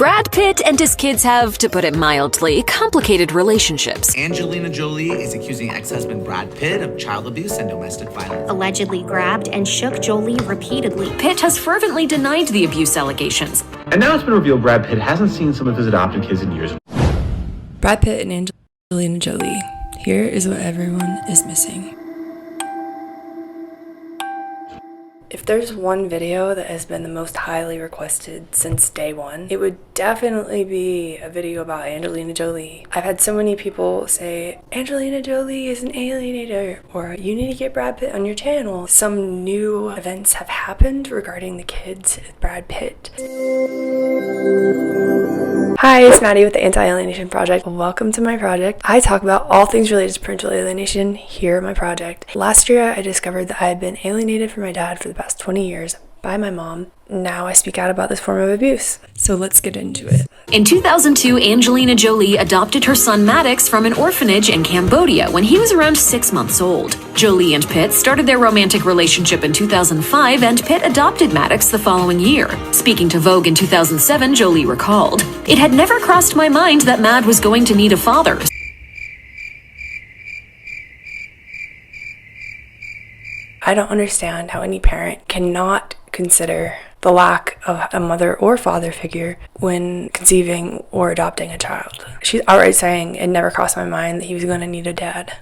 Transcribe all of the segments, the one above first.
Brad Pitt and his kids have, to put it mildly, complicated relationships. Angelina Jolie is accusing ex-husband Brad Pitt of child abuse and domestic violence. Allegedly grabbed and shook Jolie repeatedly. Pitt has fervently denied the abuse allegations. And now it's been revealed Brad Pitt hasn't seen some of his adopted kids in years. Brad Pitt and Angelina Jolie. Here is what everyone is missing. If there's one video that has been the most highly requested since day one, it would definitely be a video about Angelina Jolie. I've had so many people say, Angelina Jolie is an alienator, or you need to get Brad Pitt on your channel. Some new events have happened regarding the kids of Brad Pitt. Hi, it's Maddie with the Anti-Alienation Project. Welcome to my project. I talk about all things related to parental alienation here at my project. Last year, I discovered that I had been alienated from my dad for the past 20 years by my mom. Now I speak out about this form of abuse. So let's get into it. In 2002, Angelina Jolie adopted her son Maddox from an orphanage in Cambodia when he was around 6 months old. Jolie and Pitt started their romantic relationship in 2005, and Pitt adopted Maddox the following year. Speaking to Vogue in 2007, Jolie recalled, "It had never crossed my mind that Mad was going to need a father. I don't understand how any parent cannot consider the lack of a mother or father figure when conceiving or adopting a child. She's outright saying it never crossed my mind that he was going to need a dad.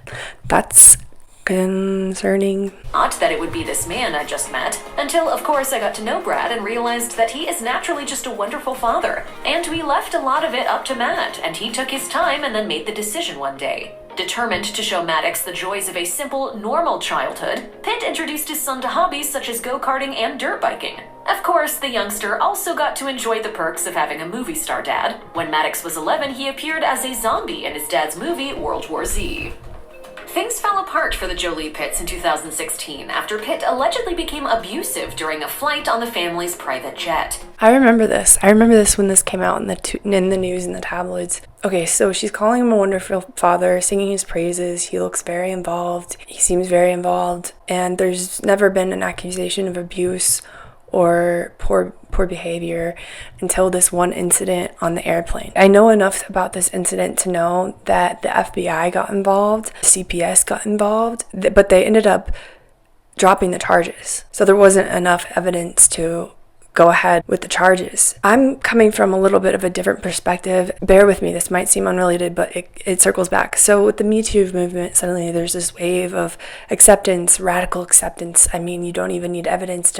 That's concerning. Not that it would be this man I just met, until of course I got to know Brad and realized that he is naturally just a wonderful father. And we left a lot of it up to Matt, and he took his time and then made the decision one day. Determined to show Maddox the joys of a simple, normal childhood, Pitt introduced his son to hobbies such as go-karting and dirt biking. Of course, the youngster also got to enjoy the perks of having a movie star dad. When Maddox was 11, he appeared as a zombie in his dad's movie World War Z. Things fell apart for the Jolie-Pitts in 2016 after Pitt allegedly became abusive during a flight on the family's private jet. I remember this. When this came out in the news and the tabloids. Okay, so she's calling him a wonderful father, singing his praises. He looks very involved. He seems very involved. And there's never been an accusation of abuse or poor behavior until this one incident on the airplane. I know enough about this incident to know that the FBI got involved, CPS got involved, but they ended up dropping the charges. So there wasn't enough evidence to go ahead with the charges. I'm coming from a little bit of a different perspective. Bear with me, this might seem unrelated, but it circles back. So with the Me Too movement, suddenly there's this wave of acceptance, radical acceptance. I mean, you don't even need evidence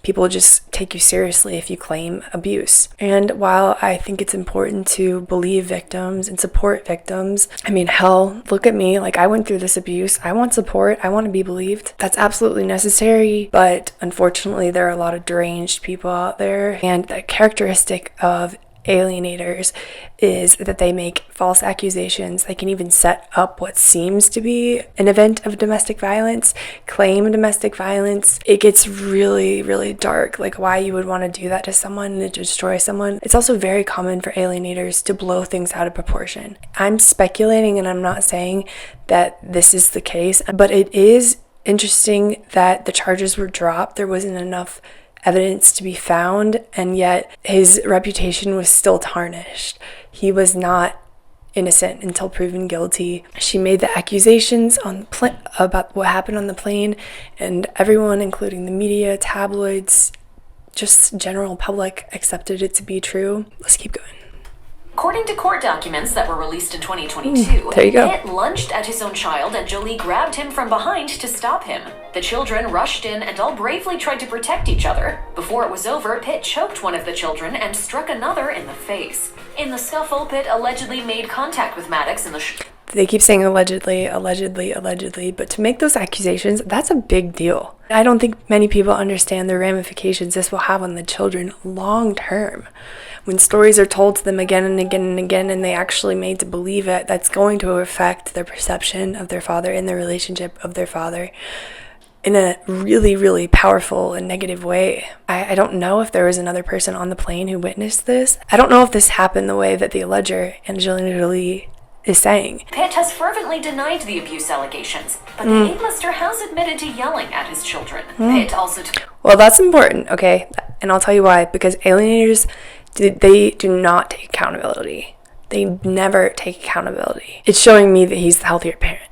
people just take you seriously if you claim abuse. And while I think it's important to believe victims and support victims, I mean, hell, look at me. Like, I went through this abuse. I want support. I want to be believed. That's absolutely necessary. But unfortunately, there are a lot of deranged people out there, and the characteristic of alienators is that they make false accusations. They can even set up what seems to be an event of domestic violence, claim domestic violence. It gets really, really dark, like why you would want to do that to someone and to destroy someone. It's also very common for alienators to blow things out of proportion. I'm speculating, and I'm not saying that this is the case, but it is interesting that the charges were dropped. There wasn't enough evidence to be found, and yet his reputation was still tarnished. He was not innocent until proven guilty. She made the accusations about what happened on the plane, and everyone, including the media, tabloids, just general public, accepted it to be true. Let's keep going. According to court documents that were released in 2022, there you go. Pitt lunged at his own child and Jolie grabbed him from behind to stop him. The children rushed in and all bravely tried to protect each other. Before it was over, Pitt choked one of the children and struck another in the face. In the scuffle, Pitt allegedly made contact with Maddox in the They keep saying allegedly, but to make those accusations, that's a big deal. I don't think many people understand the ramifications this will have on the children long term. When stories are told to them again and again and again, and they actually made to believe it, that's going to affect their perception of their father and their relationship of their father in a really, really powerful and negative way. I don't know if there was another person on the plane who witnessed this. I don't know if this happened the way that the alleger, Angelina Jolie, is saying. Pitt has fervently denied the abuse allegations, but the A-lister has admitted to yelling at his children. Pitt also Well, that's important, okay? And I'll tell you why. Because alienators They do not take accountability. They never take accountability. It's showing me that he's the healthier parent,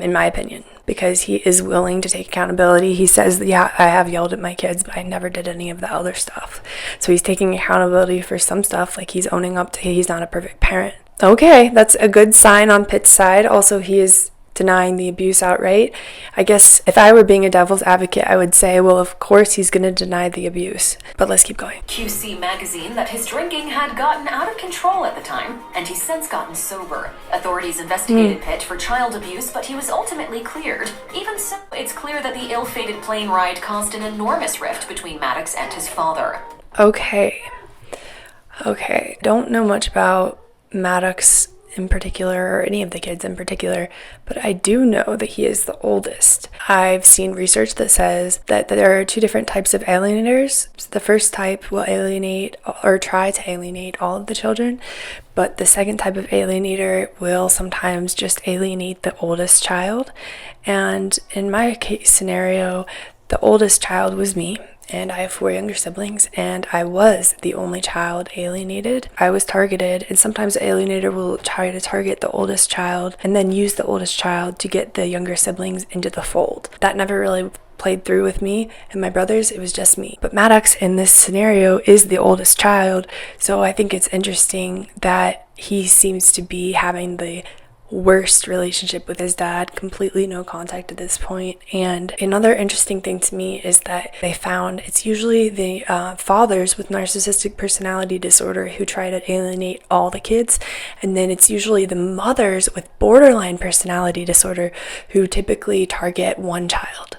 in my opinion, because he is willing to take accountability. He says, yeah, I have yelled at my kids, but I never did any of the other stuff. So he's taking accountability for some stuff, like he's owning up to he's not a perfect parent. Okay, that's a good sign on Pitt's side. Also, he is denying the abuse outright. I guess if I were being a devil's advocate, I would say, well, of course he's going to deny the abuse. But let's keep going. QC magazine that his drinking had gotten out of control at the time, and he's since gotten sober. Authorities investigated Pitt for child abuse, but he was ultimately cleared. Even so, it's clear that the ill-fated plane ride caused an enormous rift between Maddox and his father. Okay. Don't know much about Maddox in particular, or any of the kids in particular, but I do know that he is the oldest. I've seen research that says that there are two different types of alienators. The first type will alienate or try to alienate all of the children, but the second type of alienator will sometimes just alienate the oldest child. And in my case scenario, the oldest child was me. And I have 4 younger siblings, and I was the only child alienated. I was targeted, and sometimes the alienator will try to target the oldest child and then use the oldest child to get the younger siblings into the fold. That never really played through with me and my brothers. It was just me. But Maddox in this scenario is the oldest child, so I think it's interesting that he seems to be having the worst relationship with his dad, completely no contact at this point. And another interesting thing to me is that they found it's usually the fathers with narcissistic personality disorder who try to alienate all the kids, and then it's usually the mothers with borderline personality disorder who typically target one child.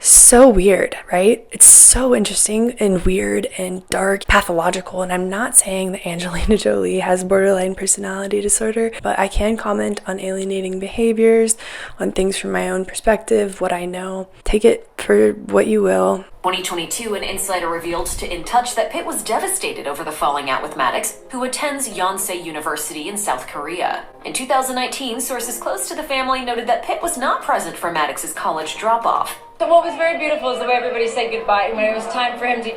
So weird, right? It's so interesting and weird and dark, pathological. And I'm not saying that Angelina Jolie has borderline personality disorder, but I can comment on alienating behaviors, on things from my own perspective, what I know. Take it for what you will. 2022, an insider revealed to In Touch that Pitt was devastated over the falling out with Maddox, who attends Yonsei University in South Korea. In 2019, sources close to the family noted that Pitt was not present for Maddox's college drop-off. So what was very beautiful is the way everybody said goodbye. When it was time for him to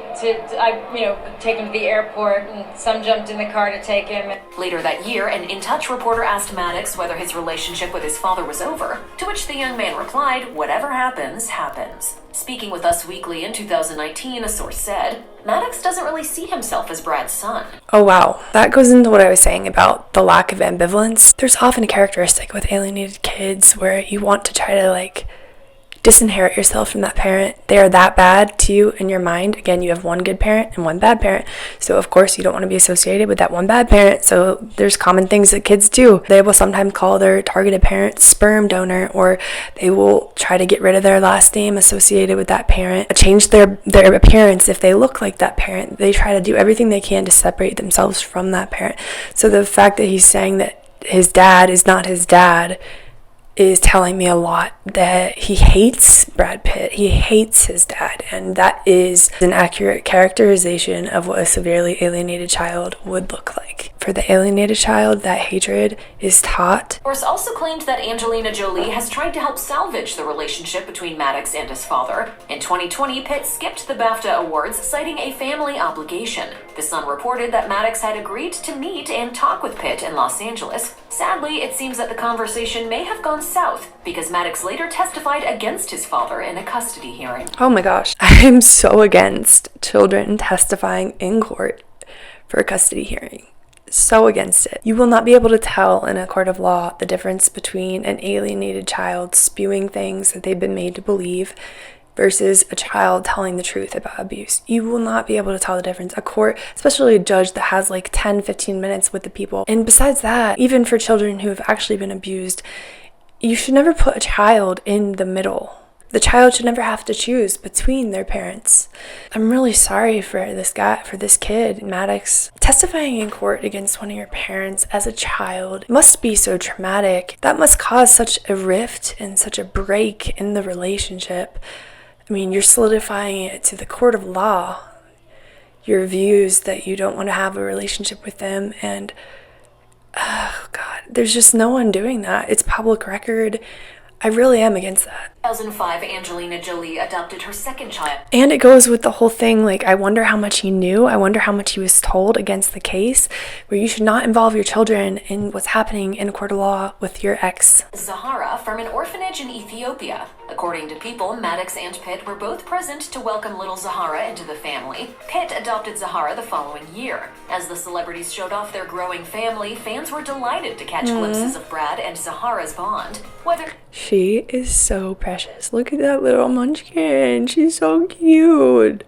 take him to the airport, and some jumped in the car to take him. Later that year, an In Touch reporter asked Maddox whether his relationship with his father was over, to which the young man replied, "Whatever happens, happens." Speaking with Us Weekly in 2019, a source said, Maddox doesn't really see himself as Brad's son. Oh wow, that goes into what I was saying about the lack of ambivalence. There's often a characteristic with alienated kids where you want to try to disinherit yourself from that parent. They are that bad to you in your mind. Again, you have one good parent and one bad parent. So of course you don't want to be associated with that one bad parent. So there's common things that kids do. They will sometimes call their targeted parent sperm donor, or they will try to get rid of their last name associated with that parent, change their appearance if they look like that parent. They try to do everything they can to separate themselves from that parent. So the fact that he's saying that his dad is not his dad is telling me a lot, that he hates Brad Pitt. He hates his dad, and that is an accurate characterization of what a severely alienated child would look like. For the alienated child, that hatred is taught. Source also claimed that Angelina Jolie has tried to help salvage the relationship between Maddox and his father. In 2020, Pitt skipped the BAFTA Awards, citing a family obligation. The Sun reported that Maddox had agreed to meet and talk with Pitt in Los Angeles. Sadly, it seems that the conversation may have gone south, because Maddox later testified against his father in a custody hearing. Oh my gosh, I am so against children testifying in court for a custody hearing. So against it. You will not be able to tell in a court of law the difference between an alienated child spewing things that they've been made to believe versus a child telling the truth about abuse. You will not be able to tell the difference. A court, especially a judge that has 10-15 minutes with the people. And besides that, even for children who have actually been abused, you should never put a child in the middle. The child should never have to choose between their parents. I'm really sorry for this kid, Maddox. Testifying in court against one of your parents as a child must be so traumatic. That must cause such a rift and such a break in the relationship. I mean, you're solidifying it to the court of law, your views that you don't want to have a relationship with them, and oh God, there's just no one doing that. It's public record. I really am against that. 2005, Angelina Jolie adopted her second child. And it goes with the whole thing, like, I wonder how much he knew. I wonder how much he was told against the case, where you should not involve your children in what's happening in a court of law with your ex. Zahara from an orphanage in Ethiopia. According to People, Maddox and Pitt were both present to welcome little Zahara into the family. Pitt adopted Zahara the following year. As the celebrities showed off their growing family, fans were delighted to catch glimpses of Brad and Zahara's bond. She is so precious. Look at that little munchkin. She's so cute.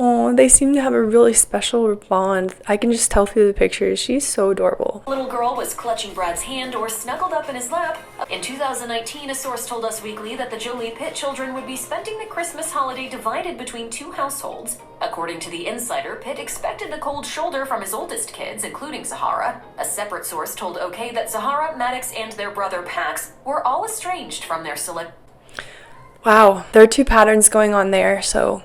Oh, they seem to have a really special bond. I can just tell through the pictures. She's so adorable. Little girl was clutching Brad's hand or snuggled up in his lap. In 2019, a source told Us Weekly that the Jolie-Pitt children would be spending the Christmas holiday divided between two households. According to The Insider, Pitt expected the cold shoulder from his oldest kids, including Zahara. A separate source told OK that Zahara, Maddox, and their brother Pax were all estranged from their Wow, there are two patterns going on there, so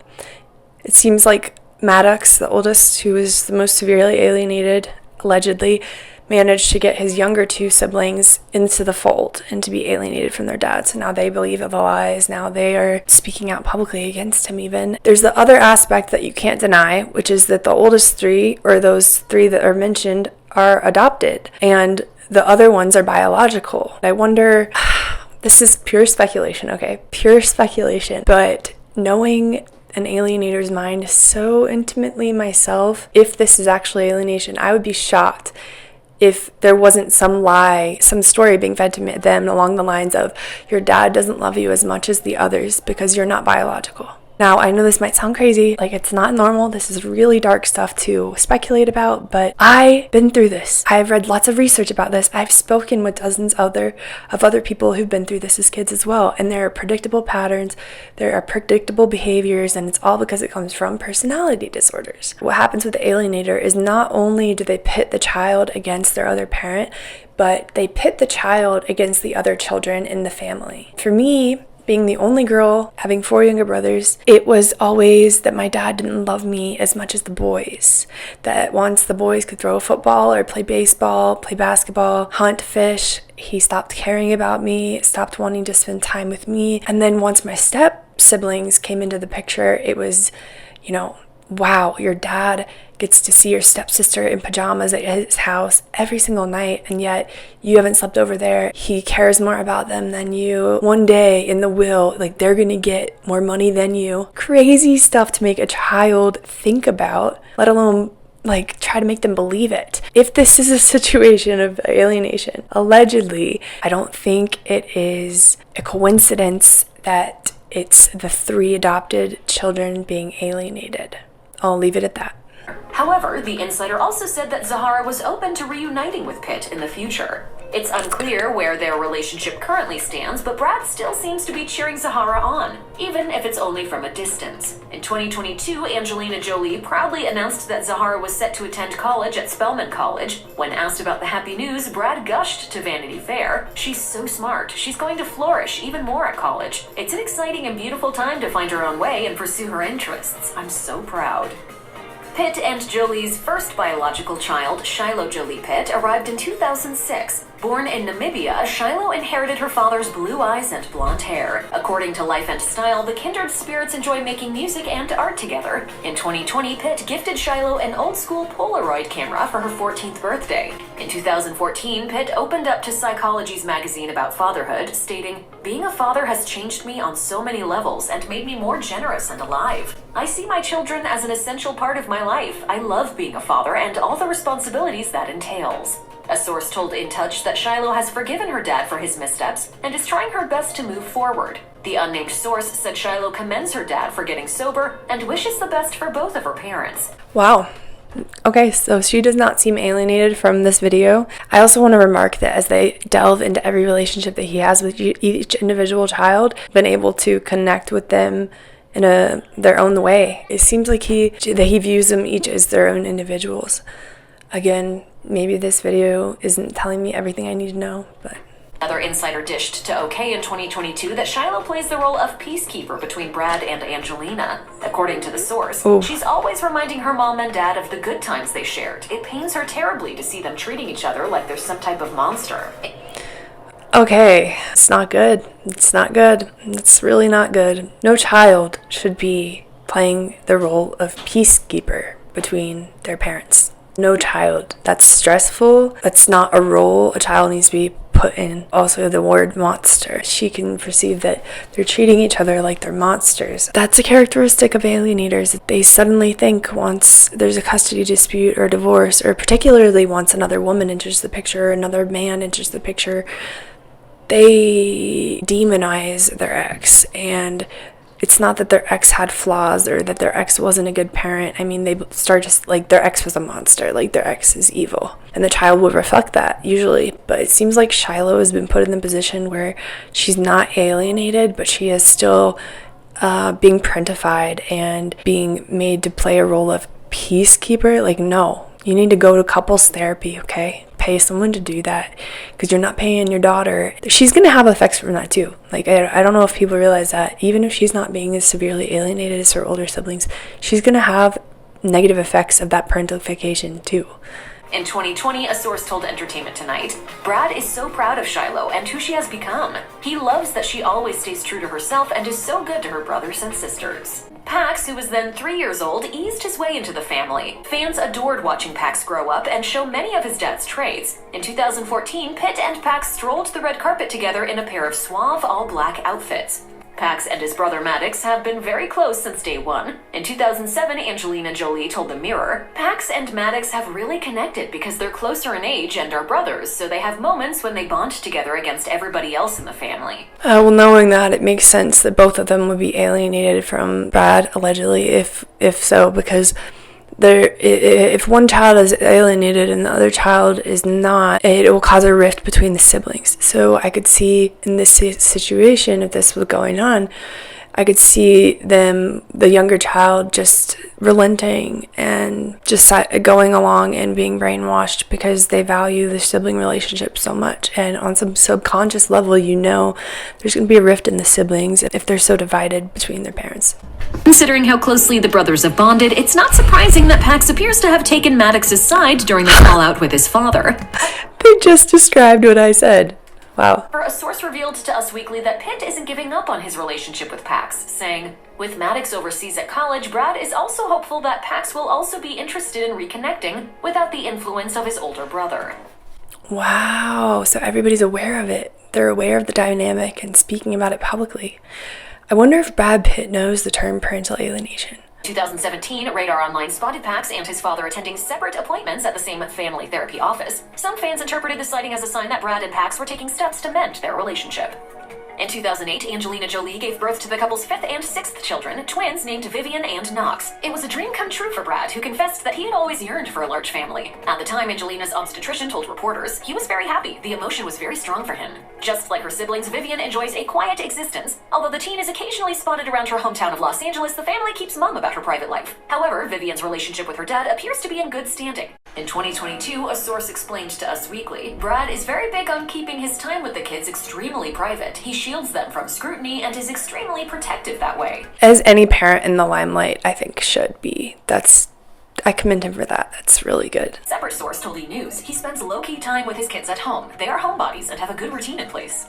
it seems like Maddox, the oldest, who was the most severely alienated, allegedly, managed to get his younger two siblings into the fold and to be alienated from their dad. So now they believe the lies. Now they are speaking out publicly against him even. There's the other aspect that you can't deny, which is that the oldest three, or those three that are mentioned, are adopted. And the other ones are biological. I wonder, this is pure speculation, okay? Pure speculation. But knowing an alienator's mind so intimately myself, if this is actually alienation, I would be shocked if there wasn't some lie, some story being fed to them along the lines of, your dad doesn't love you as much as the others because you're not biological. Now, I know this might sound crazy, like it's not normal, this is really dark stuff to speculate about, but I've been through this. I've read lots of research about this. I've spoken with dozens of other people who've been through this as kids as well, and there are predictable patterns, there are predictable behaviors, and it's all because it comes from personality disorders. What happens with the alienator is not only do they pit the child against their other parent, but they pit the child against the other children in the family. For me, being the only girl, having 4 younger brothers, it was always that my dad didn't love me as much as the boys. That once the boys could throw a football or play baseball, play basketball, hunt, fish, he stopped caring about me, stopped wanting to spend time with me. And then once my step siblings came into the picture, it was, wow, your dad gets to see your stepsister in pajamas at his house every single night, and yet you haven't slept over there. He cares more about them than you. One day in the will, they're gonna get more money than you. Crazy stuff to make a child think about, let alone try to make them believe it. If this is a situation of alienation, allegedly, I don't think it is a coincidence that it's the 3 adopted children being alienated. I'll leave it at that. However, The Insider also said that Zahara was open to reuniting with Pitt in the future. It's unclear where their relationship currently stands, but Brad still seems to be cheering Zahara on, even if it's only from a distance. In 2022, Angelina Jolie proudly announced that Zahara was set to attend college at Spelman College. When asked about the happy news, Brad gushed to Vanity Fair, "She's so smart. She's going to flourish even more at college. It's an exciting and beautiful time to find her own way and pursue her interests. I'm so proud." Pitt and Jolie's first biological child, Shiloh Jolie-Pitt, arrived in 2006. Born in Namibia, Shiloh inherited her father's blue eyes and blonde hair. According to Life and Style, the kindred spirits enjoy making music and art together. In 2020, Pitt gifted Shiloh an old-school Polaroid camera for her 14th birthday. In 2014, Pitt opened up to Psychology's magazine about fatherhood, stating, "Being a father has changed me on so many levels and made me more generous and alive. I see my children as an essential part of my life. I love being a father and all the responsibilities that entails." A source told In Touch that Shiloh has forgiven her dad for his missteps and is trying her best to move forward. The unnamed source said Shiloh commends her dad for getting sober and wishes the best for both of her parents. Wow. Okay, so she does not seem alienated from this video. I also want to remark that as they delve into every relationship that he has with each individual child, been able to connect with them in their own way. It seems like he views them each as their own individuals. Again, maybe this video isn't telling me everything I need to know, but... Another insider dished to OK in 2022 that Shiloh plays the role of peacekeeper between Brad and Angelina. According to the source, she's always reminding her mom and dad of the good times they shared. It pains her terribly to see them treating each other like they're some type of monster. Okay, it's not good. It's not good. It's really not good. No child should be playing the role of peacekeeper between their parents. No child. That's stressful. That's not a role a child needs to be put in. Also, the word monster. She can perceive that they're treating each other like they're monsters. That's a characteristic of alienators. They suddenly think once there's a custody dispute or divorce, or particularly once another woman enters the picture or another man enters the picture, they demonize their ex. And it's not that their ex had flaws or that their ex wasn't a good parent. I mean, they start just like their ex was a monster, like their ex is evil. And the child will reflect that usually. But it seems like Shiloh has been put in the position where she's not alienated, but she is still being parentified and being made to play a role of peacekeeper. Like, no, you need to go to couples therapy, okay? Pay someone to do that, because you're not paying your daughter. She's going to have effects from that too. Like, I don't know if people realize that even if she's not being as severely alienated as her older siblings, she's going to have negative effects of that parentalification too. In 2020, a source told Entertainment Tonight, Brad is so proud of Shiloh and who she has become. He loves that she always stays true to herself and is so good to her brothers and sisters. Pax, who was then 3 years old, eased his way into the family. Fans adored watching Pax grow up and show many of his dad's traits. In 2014, Pitt and Pax strolled the red carpet together in a pair of suave, all-black outfits. Pax and his brother Maddox have been very close since day one. In 2007, Angelina Jolie told The Mirror, Pax and Maddox have really connected because they're closer in age and are brothers, so they have moments when they bond together against everybody else in the family. Well, knowing that, it makes sense that both of them would be alienated from Brad, allegedly, if so, because if one child is alienated and the other child is not, it will cause a rift between the siblings. So I could see in this situation, if this was going on, I could see them, the younger child, just relenting and just going along and being brainwashed because they value the sibling relationship so much. And on some subconscious level, you know there's going to be a rift in the siblings if they're so divided between their parents. Considering how closely the brothers have bonded, it's not surprising that Pax appears to have taken Maddox's side during the fallout with his father. They just described what I said. Wow. A source revealed to Us Weekly that Pitt isn't giving up on his relationship with Pax, saying, with Maddox overseas at college, Brad is also hopeful that Pax will also be interested in reconnecting without the influence of his older brother. Wow, so everybody's aware of it. They're aware of the dynamic and speaking about it publicly. I wonder if Brad Pitt knows the term parental alienation. 2017, Radar Online spotted Pax and his father attending separate appointments at the same family therapy office. Some fans interpreted the sighting as a sign that Brad and Pax were taking steps to mend their relationship. In 2008, Angelina Jolie gave birth to the couple's fifth and sixth children, twins named Vivian and Knox. It was a dream come true for Brad, who confessed that he had always yearned for a large family. At the time, Angelina's obstetrician told reporters he was very happy. The emotion was very strong for him. Just like her siblings, Vivian enjoys a quiet existence. Although the teen is occasionally spotted around her hometown of Los Angeles, the family keeps mum about her private life. However, Vivian's relationship with her dad appears to be in good standing. In 2022, a source explained to Us Weekly, Brad is very big on keeping his time with the kids extremely private. He shields them from scrutiny and is extremely protective that way. As any parent in the limelight, I think, should be. I commend him for that. That's really good. Separate source told E! News he spends low-key time with his kids at home. They are homebodies and have a good routine in place.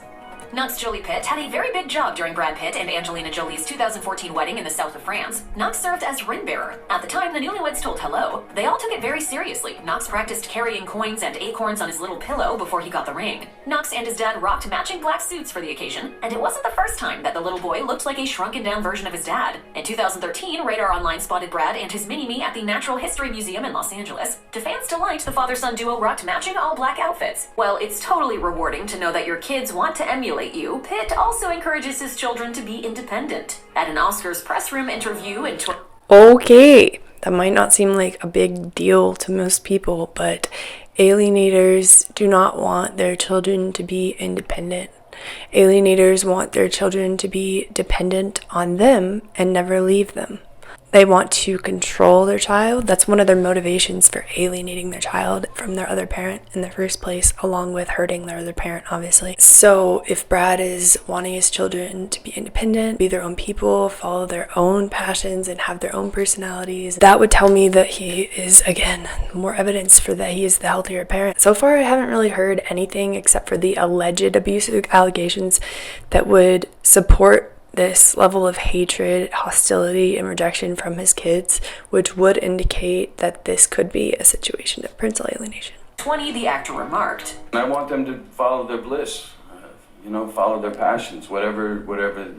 Knox jolie-pitt had a very big job during Brad Pitt and Angelina Jolie's 2014 wedding in the south of France. Knox served as ring bearer. At the time the newlyweds told Hello, they all took it very seriously. Knox practiced carrying coins and acorns on his little pillow before he got the ring. Knox and his dad rocked matching black suits for the occasion, and it wasn't the first time that the little boy looked like a shrunken down version of his dad. In 2013, Radar Online spotted Brad and his mini-me at the Natural History Museum in Los Angeles. To fans' delight, the father-son duo rocked matching all-black outfits. Well, it's totally rewarding to know that your kids want to emulate you. Pitt also encourages his children to be independent. At an Oscars press room interview in Okay, that might not seem like a big deal to most people, but alienators do not want their children to be independent. Alienators want their children to be dependent on them and never leave them. They want to control their child. That's one of their motivations for alienating their child from their other parent in the first place, along with hurting their other parent, obviously. So if Brad is wanting his children to be independent, be their own people, follow their own passions, and have their own personalities, that would tell me that he is, again, more evidence for that he is the healthier parent. So far, I haven't really heard anything except for the alleged abusive allegations that would support this level of hatred, hostility, and rejection from his kids, which would indicate that this could be a situation of parental alienation. 20, the actor remarked. I want them to follow their bliss, follow their passions, whatever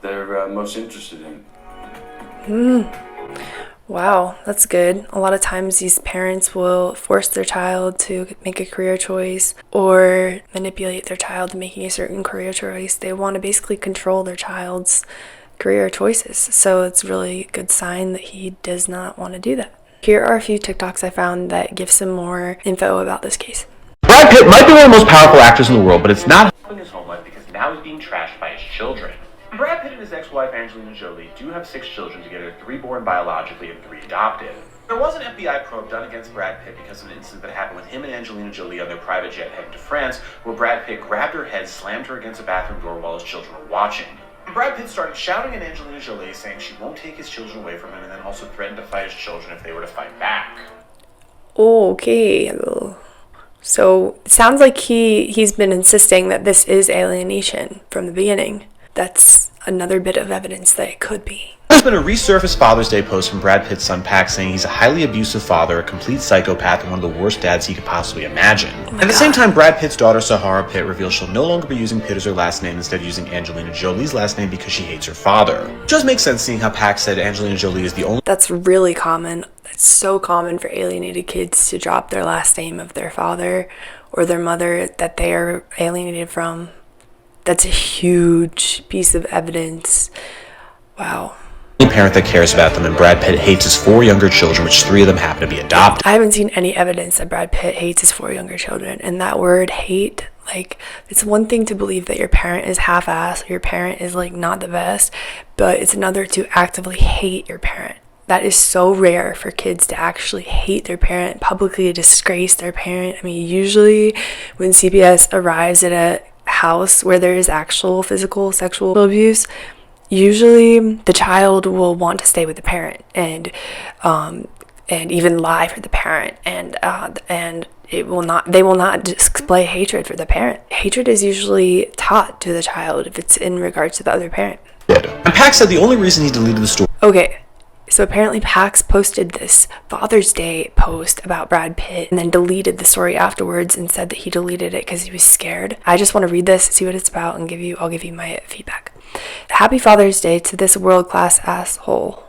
they're most interested in. Wow, that's good. A lot of times these parents will force their child to make a career choice or manipulate their child to making a certain career choice. They want to basically control their child's career choices. So it's really a good sign that he does not want to do that. Here are a few TikToks I found that give some more info about this case. Brad Pitt might be one of the most powerful actors in the world, but it's not helping his home life because now he's being trashed by his children. Brad Pitt and his ex-wife Angelina Jolie do have 6 children together, 3 born biologically and 3 adopted. There was an FBI probe done against Brad Pitt because of an incident that happened with him and Angelina Jolie on their private jet heading to France, where Brad Pitt grabbed her head, slammed her against a bathroom door while his children were watching. Brad Pitt started shouting at Angelina Jolie, saying she won't take his children away from him, and then also threatened to fight his children if they were to fight back. Okay. So it sounds like he's been insisting that this is alienation from the beginning. That's another bit of evidence that it could be. There's been a resurfaced Father's Day post from Brad Pitt's son Pax saying he's a highly abusive father, a complete psychopath, and one of the worst dads he could possibly imagine. At the same time, Brad Pitt's daughter Sahara Pitt reveals she'll no longer be using Pitt as her last name, instead using Angelina Jolie's last name because she hates her father. It just makes sense seeing how Pax said Angelina Jolie is the only— That's really common. That's so common for alienated kids to drop their last name of their father or their mother that they are alienated from. That's a huge piece of evidence. Wow. parent that cares about them, and Brad Pitt hates his 4 younger children, which 3 of them happen to be adopted. I haven't seen any evidence that Brad Pitt hates his 4 younger children, and that word hate, like, it's one thing to believe that your parent is half-assed, your parent is like not the best, but it's another to actively hate your parent. That is so rare for kids to actually hate their parent, publicly disgrace their parent. I mean, usually when CPS arrives at a house where there is actual physical, sexual abuse, usually the child will want to stay with the parent and even lie for the parent, and they will not display hatred for the parent. Hatred is usually taught to the child if it's in regards to the other parent. And Pax said the only reason he deleted the story— Okay, so apparently Pax posted this Father's Day post about Brad Pitt and then deleted the story afterwards and said that he deleted it because he was scared. I just want to read this, see what it's about, and I'll give you my feedback. Happy Father's Day to this world-class asshole.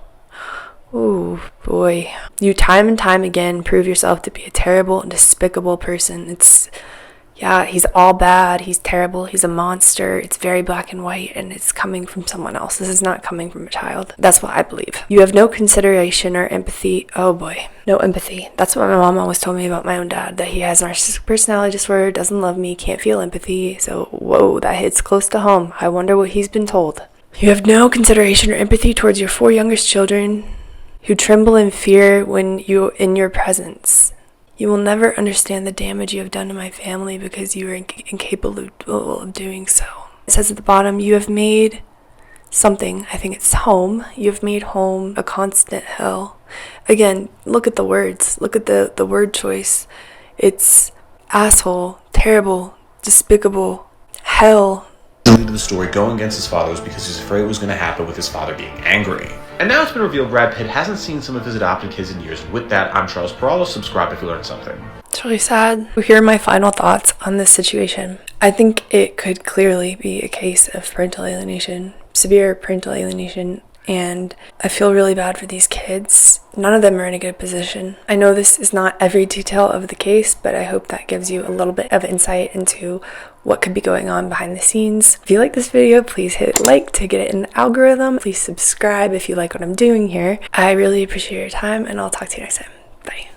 Ooh, boy. You time and time again prove yourself to be a terrible and despicable person. He's all bad, he's terrible, he's a monster, it's very black and white, and it's coming from someone else. This is not coming from a child. That's what I believe. You have no consideration or empathy. Oh boy, no empathy. That's what my mom always told me about my own dad, that he has narcissistic personality disorder, doesn't love me, can't feel empathy. So, whoa, that hits close to home. I wonder what he's been told. You have no consideration or empathy towards your 4 youngest children who tremble in fear when you're in your presence. You will never understand the damage you have done to my family because you are incapable of doing so. It says at the bottom, you have made something, I think it's home, you have made home a constant hell. Again, look at the words, look at the word choice. It's asshole, terrible, despicable, hell. Deleted the story going against his father was because he was afraid it was going to happen with his father being angry. And now it's been revealed Brad Pitt hasn't seen some of his adopted kids in years. And with that, I'm Charles Peralta. Subscribe if you learned something. It's really sad. Here are my final thoughts on this situation. I think it could clearly be a case of parental alienation, severe parental alienation, and I feel really bad for these kids. None of them are in a good position. I know this is not every detail of the case, but I hope that gives you a little bit of insight into what could be going on behind the scenes. If you like this video, please hit like to get it in the algorithm. Please subscribe if you like what I'm doing here. I really appreciate your time, and I'll talk to you next time. Bye.